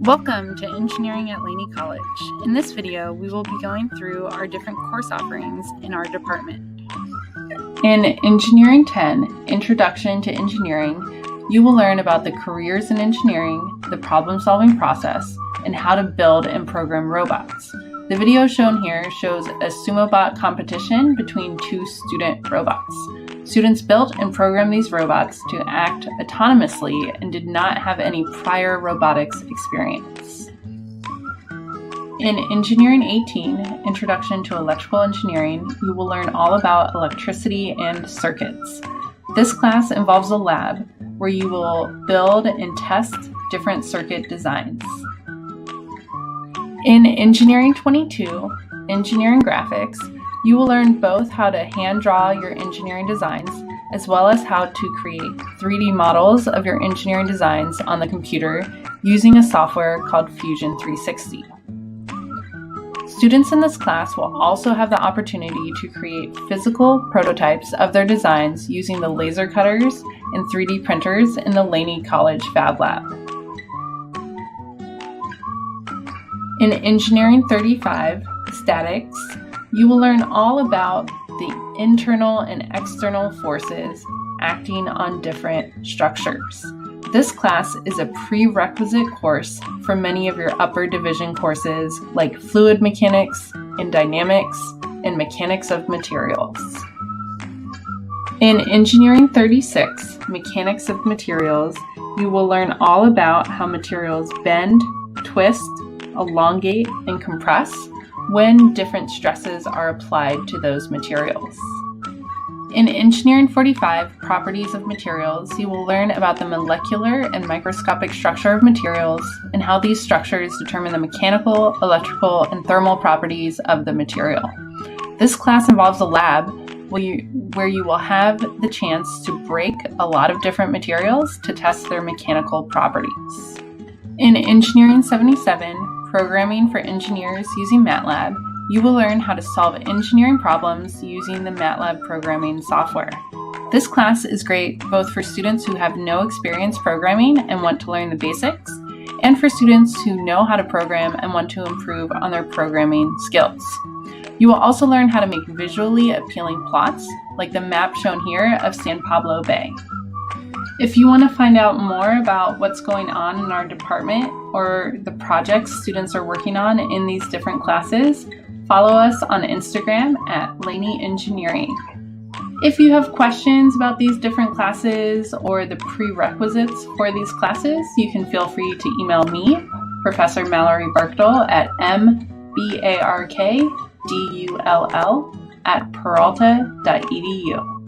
Welcome to Engineering at Laney College. In this video, we will be going through our different course offerings in our department. In Engineering 10, Introduction to Engineering, you will learn about the careers in engineering, the problem-solving process, and how to build and program robots. The video shown here shows a SumoBot competition between two student robots. Students built and programmed these robots to act autonomously and did not have any prior robotics experience. In Engineering 18, Introduction to Electrical Engineering, you will learn all about electricity and circuits. This class involves a lab where you will build and test different circuit designs. In Engineering 22, Engineering Graphics, you will learn both how to hand draw your engineering designs as well as how to create 3D models of your engineering designs on the computer using a software called Fusion 360. Students in this class will also have the opportunity to create physical prototypes of their designs using the laser cutters and 3D printers in the Laney College Fab Lab. In Engineering 35, Statics, you will learn all about the internal and external forces acting on different structures. This class is a prerequisite course for many of your upper division courses like fluid mechanics and dynamics and mechanics of materials. In Engineering 36, Mechanics of Materials, you will learn all about how materials bend, twist, elongate, and compress when different stresses are applied to those materials. In Engineering 45, Properties of Materials, you will learn about the molecular and microscopic structure of materials and how these structures determine the mechanical, electrical, and thermal properties of the material. This class involves a lab where you will have the chance to break a lot of different materials to test their mechanical properties. In Engineering 77, Programming for Engineers using MATLAB, you will learn how to solve engineering problems using the MATLAB programming software. This class is great both for students who have no experience programming and want to learn the basics, and for students who know how to program and want to improve on their programming skills. You will also learn how to make visually appealing plots, like the map shown here of San Pablo Bay. If you want to find out more about what's going on in our department or the projects students are working on in these different classes, follow us on Instagram at Laney Engineering. If you have questions about these different classes or the prerequisites for these classes, you can feel free to email me, Professor Mallory Barkdull, at mbarkdull@peralta.edu.